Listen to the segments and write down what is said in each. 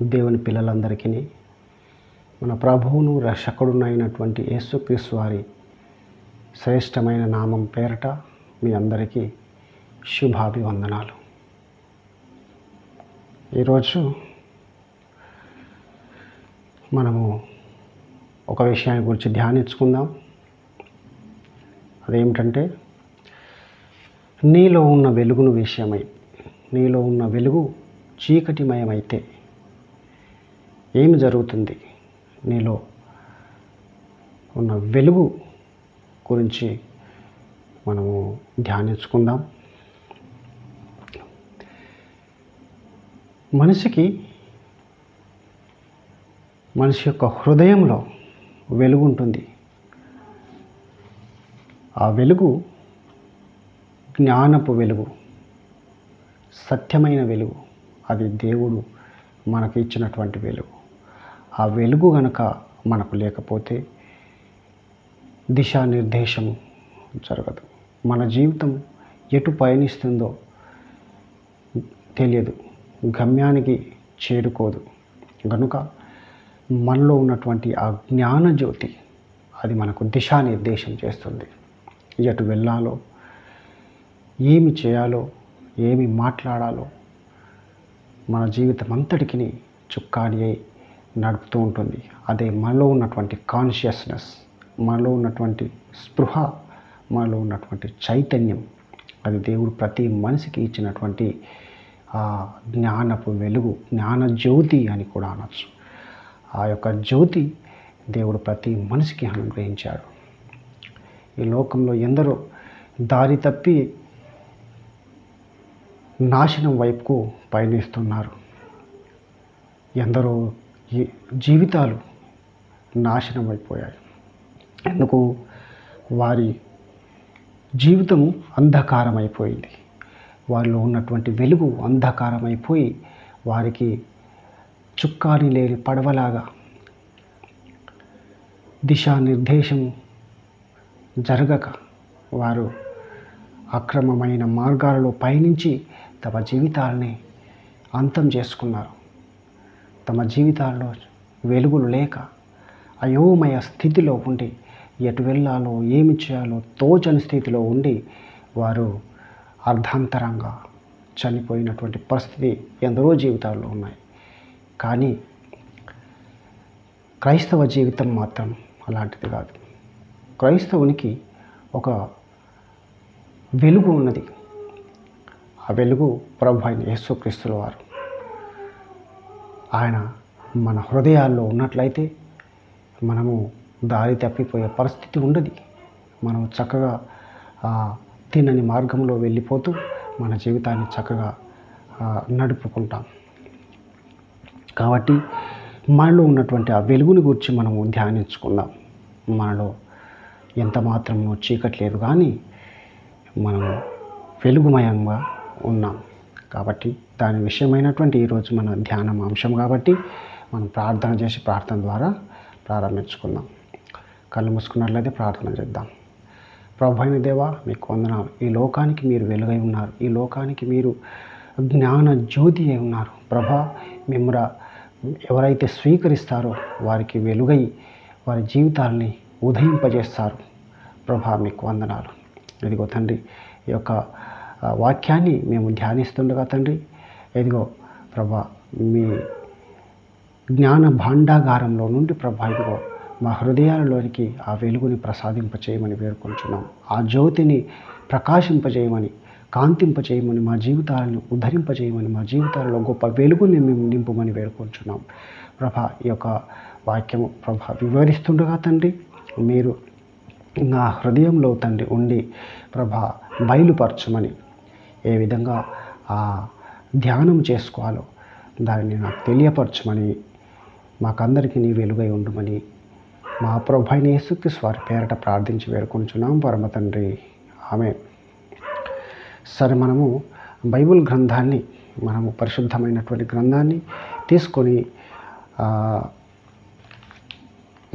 దేవుని పిల్లలందరికీ మన ప్రభువును రక్షకుడునైనటువంటి యేసుక్రీస్తు వారి శ్రేష్టమైన నామం పేరట మీ అందరికీ శుభాభివందనాలు. ఈరోజు మనము ఒక విషయాన్ని గురించి ధ్యానించుకుందాం. అదేమిటంటే, నీలో ఉన్న వెలుగును విషయమై. నీలో ఉన్న వెలుగు చీకటిమయమైతే ఏమి జరుగుతుంది? నీలో ఉన్న వెలుగు గురించి మనము ధ్యానించుకుందాం. మనిషి యొక్క హృదయంలో వెలుగు ఉంటుంది. ఆ వెలుగు జ్ఞానపు వెలుగు, సత్యమైన వెలుగు. అది దేవుడు మనకు ఇచ్చినటువంటి వెలుగు. ఆ వెలుగు గనక మనకు లేకపోతే దిశానిర్దేశం జరగదు. మన జీవితం ఎటు పయనిస్తుందో తెలియదు, గమ్యానికి చేరుకోదు. కనుక మనలో ఉన్నటువంటి ఆ జ్ఞాన జ్యోతి అది మనకు దిశానిర్దేశం చేస్తుంది. ఎటు వెళ్ళాలో, ఏమి చేయాలో, ఏమి మాట్లాడాలో మన జీవితం అంతటికి చుక్కాని అయి నడుపుతూ ఉంటుంది. అదే మనలో ఉన్నటువంటి కాన్షియస్నెస్, మనలో ఉన్నటువంటి స్పృహ, మనలో ఉన్నటువంటి చైతన్యం. అది దేవుడు ప్రతి మనిషికి ఇచ్చినటువంటి ఆ జ్ఞానపు వెలుగు, జ్ఞాన జ్యోతి అని కూడా అనొచ్చు. ఆ యొక్క జ్యోతి దేవుడు ప్రతి మనిషికి అనుగ్రహించాడు. ఈ లోకంలో ఎందరో దారి తప్పి నాశనం వైపుకు పయనిస్తున్నారు. ఎందరో జీవితాలు నాశనం అయిపోయాయి. ఎందుకు? వారి జీవితం అంధకారం అయిపోయింది. వారిలో ఉన్నటువంటి వెలుగు అంధకారం అయిపోయి వారికి చుక్కాని లేని పడవలాగా దిశానిర్దేశం జరగక వారు అక్రమమైన మార్గాలలో పయనించి తమ జీవితాలని అంతం చేసుకున్నారు. తమ జీవితాల్లో వెలుగులు లేక అయోమయ స్థితిలో ఉండి ఎటు వెళ్ళాలో, ఏమి చేయాలో తోచని స్థితిలో ఉండి వారు అర్ధాంతరంగా చనిపోయినటువంటి పరిస్థితి ఎందరో జీవితాల్లో ఉన్నాయి. కానీ క్రైస్తవ జీవితం మాత్రం అలాంటిది కాదు. క్రైస్తవునికి ఒక వెలుగు ఉన్నది. ఆ వెలుగు ప్రభు అయిన యేసుక్రీస్తుల వారు. ఆయన మన హృదయాల్లో ఉన్నట్లయితే మనము దారి తప్పిపోయే పరిస్థితి ఉండదు. మనం చక్కగా తినని మార్గంలో వెళ్ళిపోతూ మన జీవితాన్ని చక్కగా నడుపుకుంటాం. కాబట్టి మనలో ఉన్నటువంటి ఆ వెలుగుని గురించి మనము ధ్యానించుకుందాం. మనలో ఎంత మాత్రమో చీకటి లేదు, కానీ మనము వెలుగుమయంగా ఉన్నాం. కాబట్టి దాని విషయమైనటువంటి ఈరోజు మన ధ్యానం అంశం కాబట్టి మనం ప్రార్థన చేసి ప్రార్థన ద్వారా ప్రారంభించుకుందాం. కళ్ళు మూసుకున్నట్లయితే ప్రార్థన చేద్దాం. ప్రభు అయిన దేవా, మీకు వందనాలు. ఈ లోకానికి మీరు వెలుగై ఉన్నారు. ఈ లోకానికి మీరు జ్ఞాన జ్యోతి అయి ఉన్నారు. ప్రభా, మిమ్మల్ని ఎవరైతే స్వీకరిస్తారో వారికి వెలుగై వారి జీవితాలని ఉదయింపజేస్తారు. ప్రభా, మీకు వందనాలు. ఇదిగో తండ్రి, ఈ యొక్క వాక్యాన్ని మేము ధ్యానిస్తుండగా తండ్రి, ఇదిగో ప్రభా, మీ జ్ఞాన భాండాగారంలో నుండి ప్రభా, ఇదిగో మా హృదయాలలోనికి ఆ వెలుగుని ప్రసాదింపచేయమని వేడుకుంటున్నాం. ఆ జ్యోతిని ప్రకాశింపజేయమని, కాంతింపచేయమని, మా జీవితాలను ఉద్ధరింపజేయమని, మా జీవితాలలో గొప్ప వెలుగుని మేము నింపమని వేడుకుంటున్నాం. ప్రభా, ఈ యొక్క వాక్యము ప్రభా వివరిస్తుండగా తండ్రి, మీరు నా హృదయంలో తండ్రి ఉండి ప్రభా బయలుపరచమని, ఏ విధంగా ఆ ధ్యానం చేసుకోవాలో దానిని నాకు తెలియపరచమని, మాకందరికీ నీ వెలుగై ఉండమని మా ప్రభు అయిన యేసుక్రీస్తు వారి పేరట ప్రార్థించి వేడుకుంటున్నాం పరమ తండ్రి. ఆమేన్. సరే, మనము బైబిల్ గ్రంథాన్ని, మనము పరిశుద్ధమైనటువంటి గ్రంథాన్ని తీసుకొని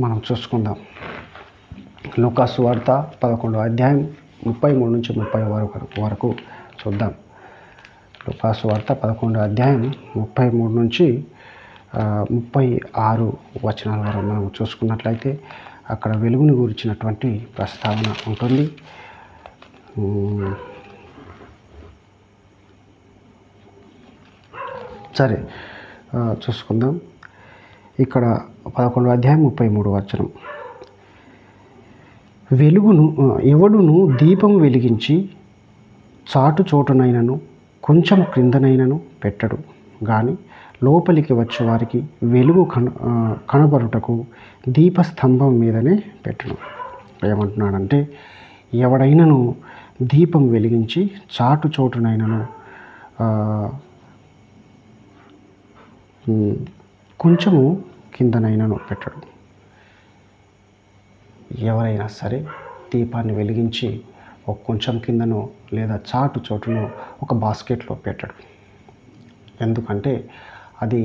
మనం చూసుకుందాం. లూకా సువార్త 11వ అధ్యాయం 33 నుంచి 30 వరకు చూద్దాం. లూకా సువార్త 11వ అధ్యాయం 33 నుంచి 36 వచనాల వరకు మనం చూసుకున్నట్లయితే అక్కడ వెలుగుని గురించినటువంటి ప్రస్తావన ఉంటుంది. సరే, చూసుకుందాం. ఇక్కడ 11వ అధ్యాయం 33 వచనం, వెలుగును ఎవడును దీపం వెలిగించి చాటు చోటునైనను కొంచెం క్రిందనైనను పెట్టడు, కానీ లోపలికి వచ్చే వారికి వెలుగు కనబరుటకు దీపస్తంభం మీదనే పెట్టును. ఏమంటున్నాడంటే, ఎవడైనను దీపం వెలిగించి చాటు చోటునైనను కొంచెము కిందనైనను పెట్టడు. ఎవరైనా సరే దీపాన్ని వెలిగించి ఒక కొంచెం కిందనో లేదా చాటు చోటును ఒక బాస్కెట్లో పెట్టడు. ఎందుకంటే అది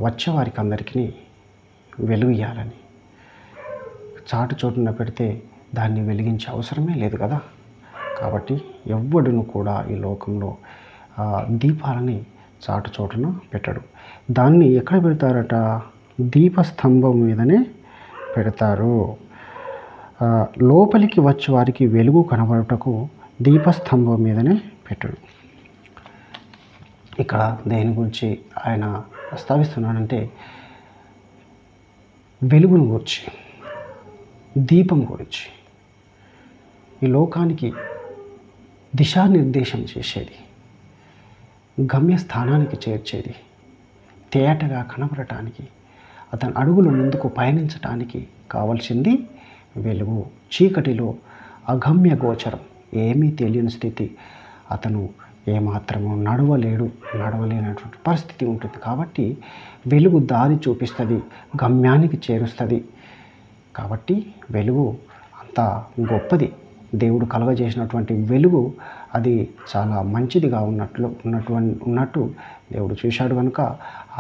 వచ్చేవారికి అందరికీ వెలుగు ఇవ్వాలని. చాటు చోటున పెడితే దాన్ని వెలిగించే అవసరమే లేదు కదా. కాబట్టి ఎవ్వడును కూడా ఈ లోకంలో దీపాలని చాటు చోటున పెట్టడు. దాన్ని ఎక్కడ పెడతారట? దీపస్తంభం మీదనే పెడతారు. లోపలికి వచ్చే వారికి వెలుగు కనబడుటకు దీపస్తంభం మీదనే పెట్టడు. ఇక్కడ దేని గురించి ఆయన ప్రస్తావిస్తున్నాడంటే, వెలుగును గురించి, దీపం గురించి, ఈ లోకానికి దిశానిర్దేశం చేసేది, గమ్యస్థానానికి చేర్చేది, తేటగా కనబడటానికి, అతని అడుగులు ముందుకు పయనించటానికి కావలసింది వెలుగు. చీకటిలో అగమ్య గోచరం, ఏమీ తెలియని స్థితి, అతను ఏమాత్రము నడవలేనటువంటి పరిస్థితి ఉంటుంది. కాబట్టి వెలుగు దారి చూపిస్తుంది, గమ్యానికి చేరుస్తుంది. కాబట్టి వెలుగు అంత గొప్పది. దేవుడు కలుగజేసినటువంటి వెలుగు అది చాలా మంచిదిగా ఉన్నట్టు దేవుడు చూశాడు కనుక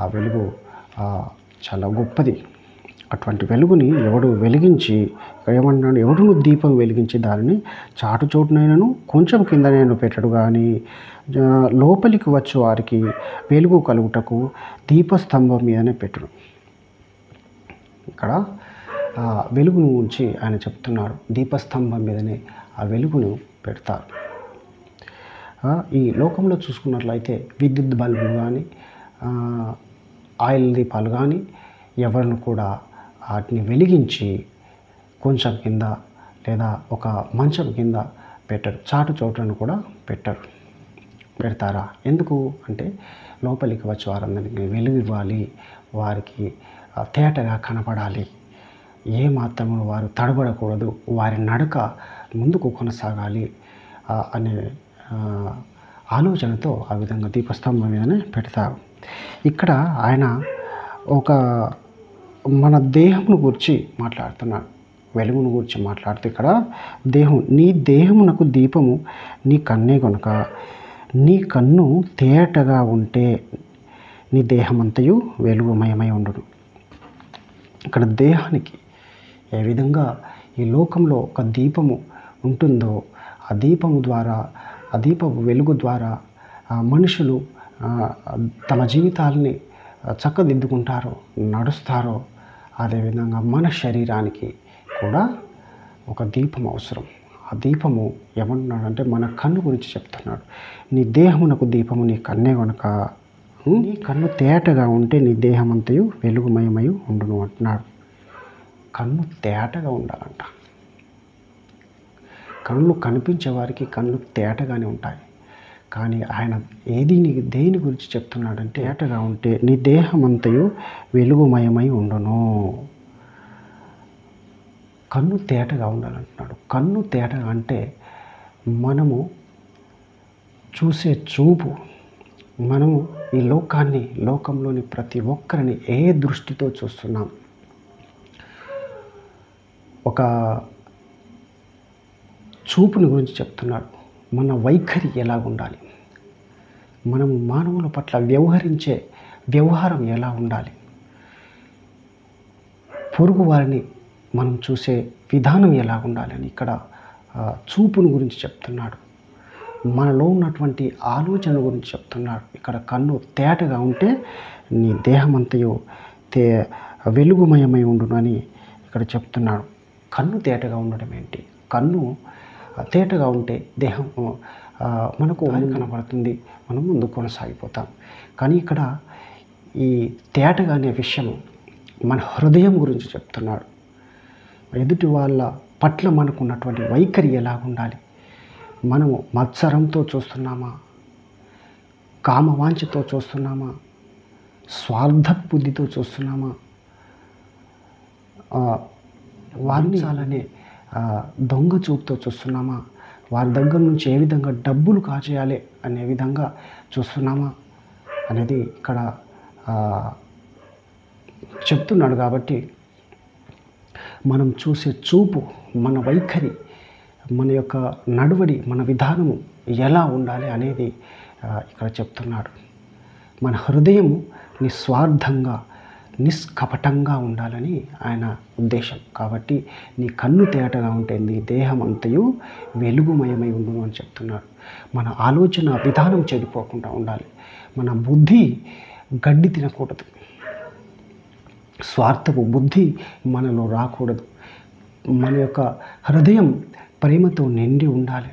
ఆ వెలుగు చాలా గొప్పది. అటువంటి వెలుగుని ఎవడు వెలిగించి, ఏమంటున్నాడు? ఎవడు దీపం వెలిగించి దానిని చాటు చోటునైనను కొంచెం కిందనైనా పెట్టడు, కానీ లోపలికి వచ్చే వారికి వెలుగు కలుగుటకు దీపస్తంభం మీదనే పెట్టుడు. ఇక్కడ వెలుగును గురించి ఆయన చెప్తున్నాడు. దీపస్తంభం మీదనే ఆ వెలుగును పెడతారు. ఈ లోకంలో చూసుకున్నట్లయితే విద్యుత్ బల్బులు కానీ ఆయిల్ దీపాలు కానీ ఎవరిని కూడా వాటిని వెలిగించి కొంచెం కింద లేదా ఒక మంచం కింద పెట్టరు. చాటు చోట్లను కూడా పెడతారా? ఎందుకు అంటే లోపలికి వచ్చి వారందరికీ వెలుగు ఇవ్వాలి, వారికి తేటగా కనపడాలి, ఏ మాత్రము వారు తడబడకూడదు, వారి నడక ముందుకు కొనసాగాలి అనే ఆలోచనతో ఆ విధంగా దీపస్తంభం మీదనే పెడతారు. ఇక్కడ ఆయన ఒక మన దేహమును గురించి మాట్లాడుతున్నాడు, వెలుగును గురించి మాట్లాడుతూ ఇక్కడ నీ దేహమునకు దీపము నీ కన్నే కనుక, నీ కన్ను తేటగా ఉంటే నీ దేహమంతయు వెలుగుమయమై ఉండును. ఇక్కడ దేహానికి ఏ విధంగా ఈ లోకంలో ఒక దీపము ఉంటుందో, ఆ దీపము ద్వారా, ఆ దీపపు వెలుగు ద్వారా మనుషులు తమ జీవితాలని చక్కదిద్దుకుంటారో, నడుస్తారో, అదేవిధంగా మన శరీరానికి కూడా ఒక దీపం అవసరం. ఆ దీపము ఏమంటున్నాడంటే మన కన్ను గురించి చెప్తున్నాడు. నీ దేహమునకు దీపము నీ కన్నే కనుక, నీ కన్ను తేటగా ఉంటే నీ దేహమంతయు వెలుగుమయమై ఉండును అంటున్నాడు. కన్ను తేటగా ఉండాలంట. కళ్ళు కనిపించే వారికి కళ్ళు తేటగానే ఉంటాయి. కానీ ఆయన దేని గురించి చెప్తున్నాడంటే, తేటగా ఉంటే నీ దేహమంతయు వెలుగుమయమై ఉండును. కన్ను తేటగా ఉండాలంటున్నాడు. కన్ను తేటగా అంటే మనము చూసే చూపు, మనము ఈ లోకంలోని ప్రతి ఒక్కరిని ఏ దృష్టితో చూస్తున్నాం, ఒక చూపుని గురించి చెప్తున్నాడు. మన వైఖరి ఎలా ఉండాలి, మనం మానవుల పట్ల వ్యవహరించే వ్యవహారం ఎలా ఉండాలి, పొరుగు వారిని మనం చూసే విధానం ఎలా ఉండాలి అని ఇక్కడ చూపుని గురించి చెప్తున్నాడు. మనలో ఉన్నటువంటి ఆలోచన గురించి చెప్తున్నాడు. ఇక్కడ కన్ను తేటగా ఉంటే నీ దేహమంతయు తే వెలుగుమయమై ఉండును అని ఇక్కడ చెప్తున్నాడు. కన్ను తేటగా ఉండడం ఏంటి? కన్ను తేటగా ఉంటే దేహం మనకు కనబడుతుంది, మనం ముందు కొనసాగిపోతాం. కానీ ఇక్కడ ఈ తేటగా అనే విషయం మన హృదయం గురించి చెప్తున్నాడు. ఎదుటి వాళ్ళ పట్ల మనకు ఉన్నటువంటి వైఖరి ఎలా ఉండాలి? మనము మత్సరంతో చూస్తున్నామా? కామవాంఛతో చూస్తున్నామా? స్వార్థ బుద్ధితో చూస్తున్నామా? వారిని చాలానే దొంగ చూపుతో చూస్తున్నామా? వారి దగ్గర నుంచి ఏ విధంగా డబ్బులు కాజేయాలి అనే విధంగా చూస్తున్నామా అనేది ఇక్కడ చెప్తున్నాడు. కాబట్టి మనం చూసే చూపు, మన వైఖరి, మన యొక్క నడువడి, మన విధానము ఎలా ఉండాలి అనేది ఇక్కడ చెప్తున్నాడు. మన హృదయము నిస్వార్థంగా నిష్కపటంగా ఉండాలని ఆయన ఉద్దేశం. కాబట్టి నీ కన్ను తేటగా ఉంటే నీ దేహం అంతయు వెలుగుమయమై ఉండును అని చెప్తున్నాడు. మన ఆలోచన విధానం చెడిపోకుండా ఉండాలి. మన బుద్ధి గడ్డి తినకూడదు. స్వార్థపు బుద్ధి మనలో రాకూడదు. మన యొక్క హృదయం ప్రేమతో నిండి ఉండాలి.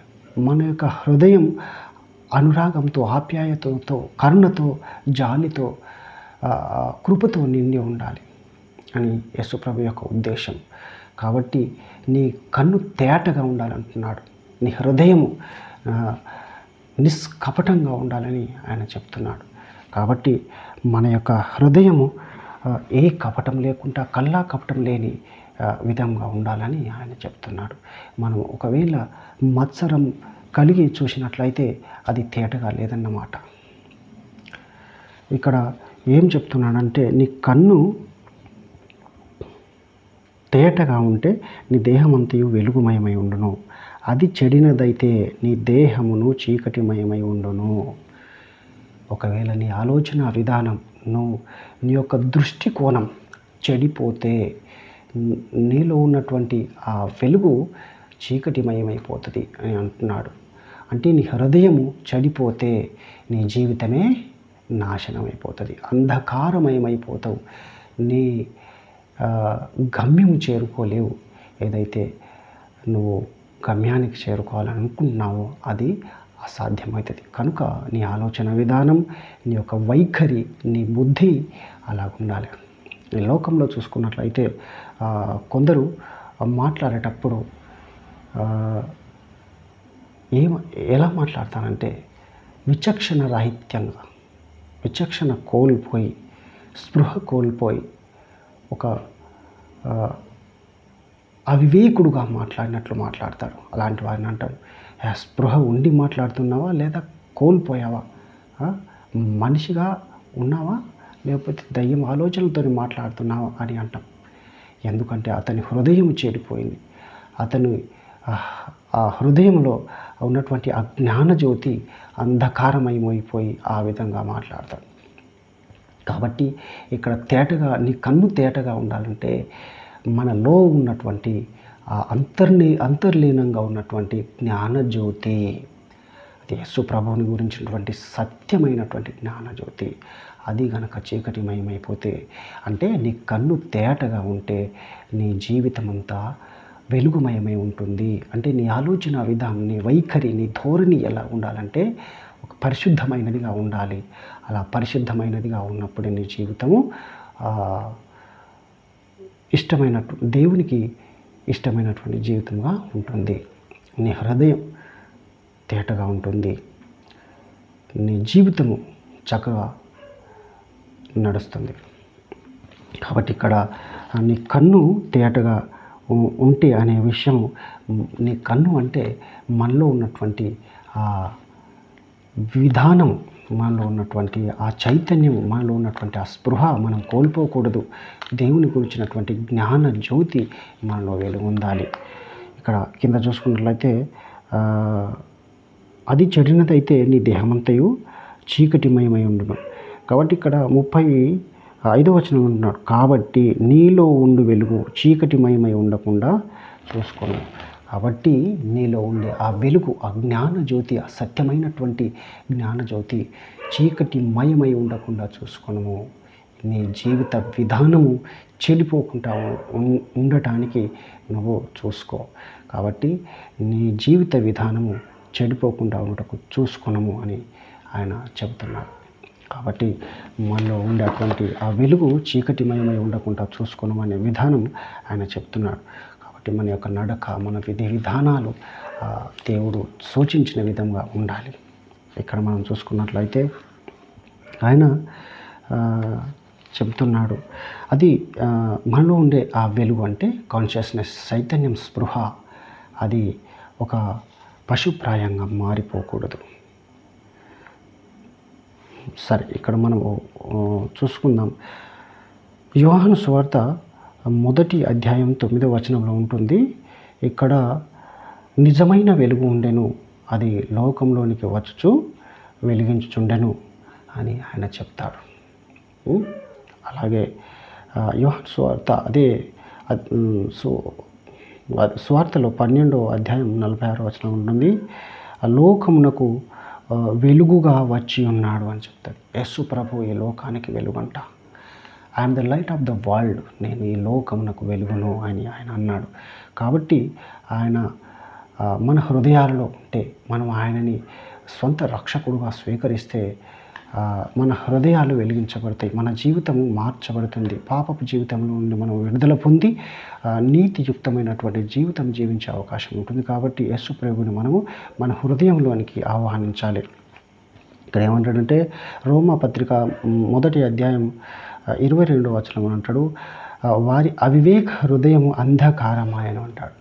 మన యొక్క హృదయం అనురాగంతో, ఆప్యాయతతో, కరుణతో, జాలితో, కృపతో నిండి ఉండాలి అని యేసుప్రభు యొక్క ఉద్దేశం. కాబట్టి నీ కన్ను తేటగా ఉండాలంటున్నాడు. నీ హృదయము నిష్కపటంగా ఉండాలని ఆయన చెప్తున్నాడు. కాబట్టి మన యొక్క హృదయము ఏ కపటం లేకుండా, కల్లా కపటం లేని విధంగా ఉండాలని ఆయన చెప్తున్నాడు. మనం ఒకవేళ మత్సరం కలిగి చూసినట్లయితే అది తేటగా లేదన్నమాట. ఇక్కడ ఏం చెప్తున్నాడంటే నీ కన్ను తేటగా ఉంటే నీ దేహమంతయు వెలుగుమయమై ఉండును, అది చెడినదైతే నీ దేహమును చీకటిమయమై ఉండును. ఒకవేళ నీ ఆలోచన విధానం, నీ యొక్క దృష్టికోణం చెడిపోతే నీలో ఉన్నటువంటి ఆ వెలుగు చీకటిమయమైపోతుంది అని అంటున్నాడు. అంటే నీ హృదయము చెడిపోతే నీ జీవితమే నాశనం అయిపోతుంది, అంధకారమయమైపోతావు, నీ గమ్యము చేరుకోలేవు. ఏదైతే నువ్వు గమ్యానికి చేరుకోవాలనుకుంటున్నావో అది అసాధ్యమవుతుంది. కనుక నీ ఆలోచన విధానం, నీ యొక్క వైఖరి, నీ బుద్ధి అలా ఉండాలి. ఈ లోకంలో చూసుకున్నట్లయితే కొందరు మాట్లాడేటప్పుడు ఎలా మాట్లాడతానంటే విచక్షణ రాహిత్యంగా, విచక్షణ కోల్పోయి, స్పృహ కోల్పోయి ఒక అవివేకుడుగా మాట్లాడినట్లు మాట్లాడతారు. అలాంటి వారిని అంటారు, స్పృహ ఉండి మాట్లాడుతున్నావా లేదా కోల్పోయావా? మనిషిగా ఉన్నావా లేకపోతే దయ్యం ఆలోచనలతో మాట్లాడుతున్నావా అని అంటాం. ఎందుకంటే అతని హృదయం చెడిపోయింది. అతను ఆ హృదయంలో ఉన్నటువంటి అజ్ఞాన జ్యోతి అంధకారమయమైపోయి ఆ విధంగా మాట్లాడతాడు. కాబట్టి ఇక్కడ తేటగా, నీ కన్ను తేటగా ఉండాలంటే మనలో ఉన్నటువంటి ఆ అంతర్లీనంగా ఉన్నటువంటి జ్ఞానజ్యోతి, అది యేసు ప్రభువుని గురించినటువంటి సత్యమైనటువంటి జ్ఞానజ్యోతి, అది గనక చీకటిమయమైపోతే, అంటే నీ కన్ను తేటగా ఉంటే నీ జీవితం అంతా వెలుగుమయమై ఉంటుంది. అంటే నీ ఆలోచన విధానం, నీ వైఖరి, నీ ధోరణి ఎలా ఉండాలంటే ఒక పరిశుద్ధమైనదిగా ఉండాలి. అలా పరిశుద్ధమైనదిగా ఉన్నప్పుడే నీ జీవితము దేవునికి ఇష్టమైనటువంటి జీవితంగా ఉంటుంది. నీ హృదయం తేటగా ఉంటుంది, నీ జీవితము చక్కగా నడుస్తుంది. కాబట్టి ఇక్కడ నీ కన్ను తేటగా ఉంటే అనే విషయం, నీ కన్ను అంటే మనలో ఉన్నటువంటి ఆ విధానం, మనలో ఉన్నటువంటి ఆ చైతన్యం, మనలో ఉన్నటువంటి ఆ స్పృహ మనం కోల్పోకూడదు. దేవుని గురించినటువంటి జ్ఞాన జ్యోతి మనలో వెలుగొందాలి. ఇక్కడ కింద చూసుకున్నట్లయితే అది చెడినదైతే నీ దేహమంతయు చీకటిమయమై ఉండును. కాబట్టి ఇక్కడ 35వ వచనం ఉంటున్నాడు, కాబట్టి నీలో ఉండు వెలుగు చీకటిమయమై ఉండకుండా చూసుకున్నాను. కాబట్టి నీలో ఉండే ఆ వెలుగు, ఆ జ్ఞానజ్యోతి, ఆ సత్యమైనటువంటి జ్ఞానజ్యోతి చీకటి మయమై ఉండకుండా చూసుకొనుము. నీ జీవిత విధానము చెడిపోకుండా ఉండటానికి నువ్వు చూసుకో. కాబట్టి నీ జీవిత విధానము చెడిపోకుండా ఉండటకు చూసుకొనము అని ఆయన చెబుతున్నాడు. కాబట్టి మనలో ఉండేటువంటి ఆ వెలుగు చీకటిమయమై ఉండకుండా చూసుకొనము అనే విధానం ఆయన చెప్తున్నాడు. కాబట్టి మన యొక్క నడక, మన విధి విధానాలు దేవుడు సూచించిన విధంగా ఉండాలి. ఇక్కడ మనం చూసుకున్నట్లయితే ఆయన చెబుతున్నాడు, అది మనలో ఉండే ఆ వెలుగు అంటే కాన్షియస్నెస్, చైతన్యం, స్పృహ, అది ఒక పశుప్రాయంగా మారిపోకూడదు. సరే, ఇక్కడ మనం చూసుకుందాం. యోహాను సువార్త 1వ అధ్యాయం 9వ వచనంలో ఉంటుంది. ఇక్కడ నిజమైన వెలుగు ఉండెను, అది లోకంలోనికి వచ్చుచు వెలిగించుచుండెను అని ఆయన చెప్తాడు. అలాగే యోహాను సువార్త అదే సువార్తలో 12వ అధ్యాయం 46వ వచనం ఉంటుంది. ఆ లోకమునకు వెలుగుగా వచ్చి ఉన్నాడు అని చెప్తాడు. యేసు ప్రభు ఈ లోకానికి వెలుగంట. I am the light of the world, నేను ఈ లోకమునకు వెలుగును అని ఆయన అన్నాడు. కాబట్టి ఆయన మన హృదయాలలో ఉంటే, మనం ఆయనని సొంత రక్షకుడుగా స్వీకరిస్తే మన హృదయాలు వెలిగించబడతాయి, మన జీవితము మార్చబడుతుంది. పాపపు జీవితంలో నుండి మనం విడుదల పొంది నీతియుక్తమైనటువంటి జీవితం జీవించే అవకాశం ఉంటుంది. కాబట్టి యేసు ప్రభువుని మనము మన హృదయంలోనికి ఆహ్వానించాలి. ఇక్కడ ఏమంటాడంటే, రోమా పత్రిక 1వ అధ్యాయం 22వ వచనం అంటాడు, వారి అవివేక హృదయము అంధకారమాయను అంటాడు.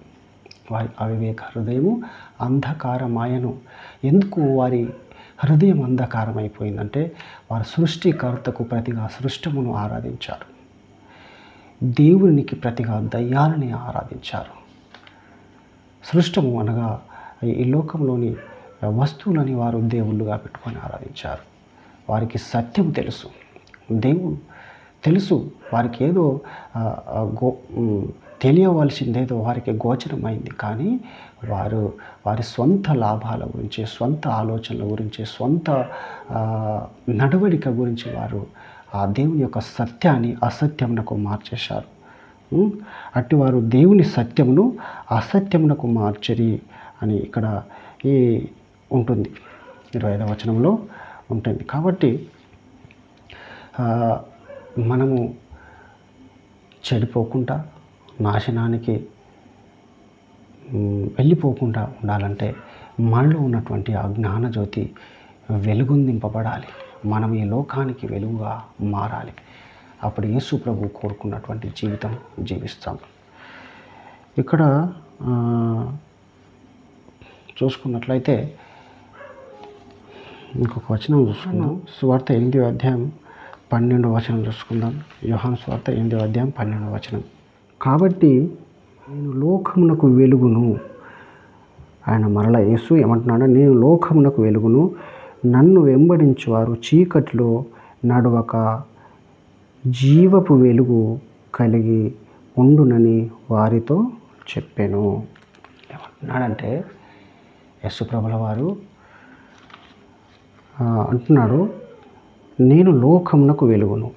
వారి అవివేక హృదయము అంధకారమాయను. ఎందుకు వారి హృదయం అంధకారం అయిపోయిందంటే, వారు సృష్టికర్తకు ప్రతిగా సృష్టమును ఆరాధించారు, దేవునికి ప్రతిగా దయ్యాలని ఆరాధించారు. సృష్టము అనగా ఈ లోకంలోని వస్తువులని వారు దేవుళ్ళుగా పెట్టుకొని ఆరాధించారు. వారికి సత్యం తెలుసు, దేవుడు తెలుసు, వారికి ఏదో తెలియవలసిందేదో వారికి గోచరమైంది. కానీ వారి స్వంత లాభాల గురించి, స్వంత ఆలోచనల గురించి, స్వంత నడవడిక గురించి వారు ఆ దేవుని యొక్క సత్యాన్ని అసత్యమునకు మార్చేశారు. అట్టి వారు దేవుని సత్యమును అసత్యమునకు మార్చరి అని ఇక్కడ ఉంటుంది, 25వ వచనంలో ఉంటుంది. కాబట్టి మనము చెడిపోకుండా, నాశనానికి వెళ్ళిపోకుండా ఉండాలంటే మనలో ఉన్నటువంటి ఆ జ్ఞానజ్యోతి వెలుగొందింపబడాలి. మనం ఈ లోకానికి వెలుగుగా మారాలి. అప్పుడు యేసు ప్రభు కోరుకున్నటువంటి జీవితం జీవిస్తాం. ఇక్కడ చూసుకున్నట్లయితే ఇంకొక వచనం చూసుకుందాం. సువార్త 8వ అధ్యాయం 12వ వచనం చూసుకుందాం. యోహాను సువార్త 8వ అధ్యాయం 12వ వచనం. కాబట్టి నేను లోకమునకు వెలుగును. ఆయన మరలా యేసు ఏమంటున్నాడు, నేను లోకమునకు వెలుగును, నన్ను వెంబడించువారు చీకటిలో నడవక జీవపు వెలుగు కలిగి ఉండునని వారితో చెప్పాను. ఏమంటున్నాడంటే, యేసు ప్రభుల వారు అంటున్నాడు, నేను లోకమునకు వెలుగును.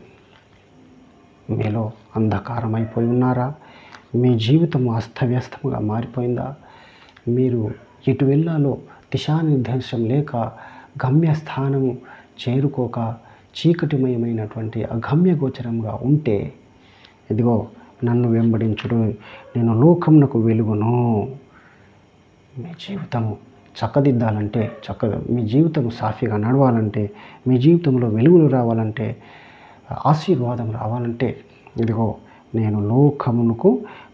మీలో అంధకారం అయిపోయి ఉన్నారా? మీ జీవితం అస్తవ్యస్తముగా మారిపోయిందా? మీరు ఎటు వెళ్ళాలో దిశానిర్దేశం లేక, గమ్యస్థానము చేరుకోక చీకటిమయమైనటువంటి అగమ్యగోచరంగా ఉంటే, ఇదిగో నన్ను వెంబడించుడు, నేను లోకమునకు వెలుగును. మీ జీవితము చక్కదిద్దాలంటే, మీ జీవితం సాఫీగా నడవాలంటే, మీ జీవితంలో వెలుగులు రావాలంటే, ఆశీర్వాదం రావాలంటే, ఇదిగో నేను లోకమునకు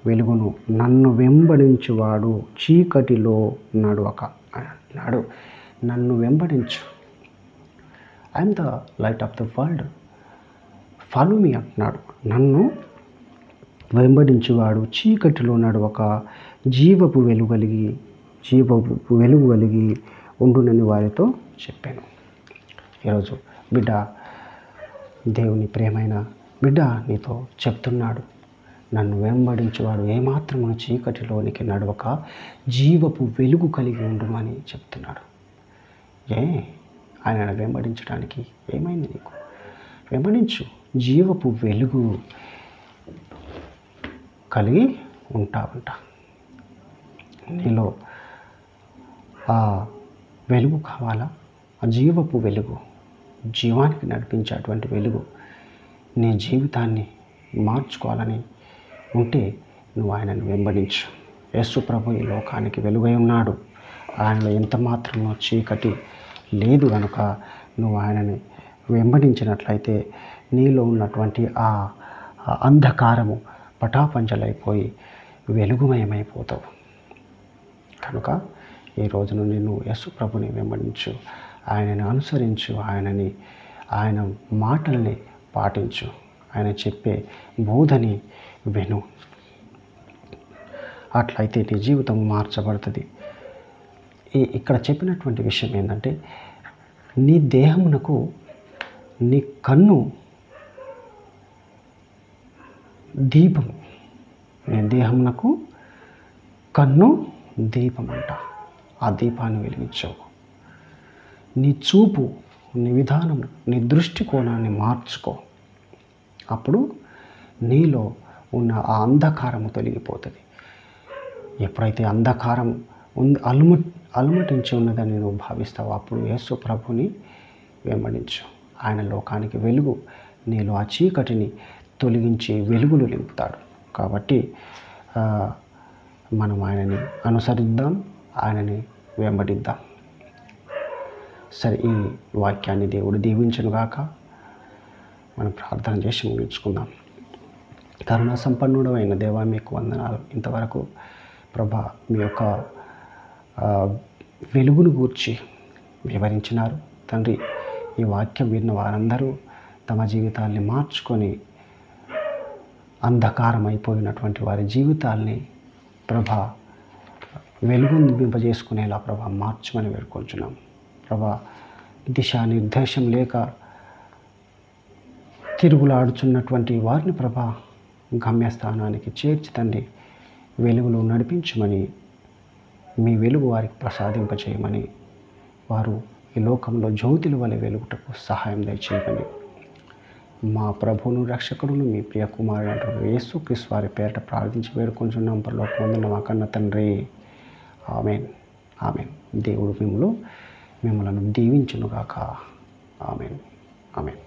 వెలుగును, నన్ను వెంబడించువాడు చీకటిలో నడవక అన్నాడు. నన్ను వెంబడించు, I am the light of the world, follow me అంటున్నాడు. నన్ను వెంబడించువాడు చీకటిలో నడవక జీవపు వెలుగు కలిగి ఉండునని వారితో చెప్పాను. ఈరోజు బిడ్డ, దేవుని ప్రేమైన బిడ్డ నీతో చెప్తున్నాడు, నన్ను వెంబడించువాడు ఏమాత్రమును చీకటిలోనికి నడవక జీవపు వెలుగు కలిగి ఉండుమని చెప్తున్నాడు. ఆయనను వెంబడించడానికి ఏమైంది నీకు? వెంబడించు. జీవపు వెలుగు కలిగి ఉంటావంట. నీలో ఆ వెలుగు కావాలా? ఆ జీవపు వెలుగు, జీవానికి నడిపించేటువంటి వెలుగు నీ జీవితాన్ని మార్చుకోవాలని ఉంటే నువ్వు ఆయనను వెంబడించు. యేసు ప్రభు ఈ లోకానికి వెలుగై ఉన్నాడు. ఆయనలో ఎంత మాత్రమో చీకటి లేదు కనుక నువ్వు ఆయనని వెంబడించినట్లయితే నీలో ఉన్నటువంటి ఆ అంధకారము పటాపంచలైపోయి వెలుగుమయమైపోతావు. కనుక ఈ రోజు నుండి నువ్వు యేసు ప్రభుని వెంబడించు, ఆయనని అనుసరించు, ఆయన మాటల్ని పాటించు, ఆయన చెప్పే బోధని విను. అట్లయితే నీ జీవితం మార్చబడుతుంది. ఇక్కడ చెప్పినటువంటి విషయం ఏంటంటే, నీ దేహమునకు నీ కన్ను దీపము. నీ దేహమునకు కన్ను దీపం అంట. ఆ దీపాన్ని వెలిగించవు. నీ చూపు, నీ విధానం, నీ దృష్టికోణాన్ని మార్చుకో. అప్పుడు నీలో ఉన్న ఆ అంధకారము తొలగిపోతుంది. ఎప్పుడైతే అంధకారం అలుమటించి ఉన్నదని నువ్వు భావిస్తావు, అప్పుడు యేసు ప్రభుని వెంబడించు. ఆయన లోకానికి వెలుగు. నీలో ఆ చీకటిని తొలగించి వెలుగులు నింపుతాడు. కాబట్టి మనం ఆయనని అనుసరిద్దాం, ఆయనని వెంబడిద్దాం. సరే, ఈ వాక్యాన్ని దేవుడు దీవించునుగాక. మనం ప్రార్థన చేసి ముగించుకుందాం. కరుణా సంపన్నుడు అయిన దేవా, మీకు వందనాలు. ఇంతవరకు ప్రభా మీ యొక్క వెలుగును గూర్చి వివరించినారు తండ్రి. ఈ వాక్యం విన్న వారందరూ తమ జీవితాల్ని మార్చుకొని అంధకారం అయిపోయినటువంటి వారి జీవితాల్ని ప్రభా వెలుగును నింపజేసుకునేలా ప్రభా మార్చమని వేడుకొంచున్నాం. ప్రభా దిశానిర్దేశం లేక తిరుగులాడుచున్నటువంటి వారిని ప్రభా గమ్యస్థానానికి చేర్చి తండ్రి వెలుగులో నడిపించమని, మీ వెలుగు వారికి ప్రసాదింపచేయమని, వారు ఈ లోకంలో జ్యోతుల వలె వెలుగుటకు సహాయం దయచేయమని మా ప్రభువును రక్షకుడును మీ ప్రియ కుమారుడు యేసుక్రీస్తు వారి పేరిట ప్రార్థించి వేడుకొంచున్నాం. పరలోకమందున్న మా కన్న తండ్రి. ఆమేన్, ఆమేన్. దేవుడు మిమ్మలను దీవించునుగాక. ఆమేన్, ఆమేన్.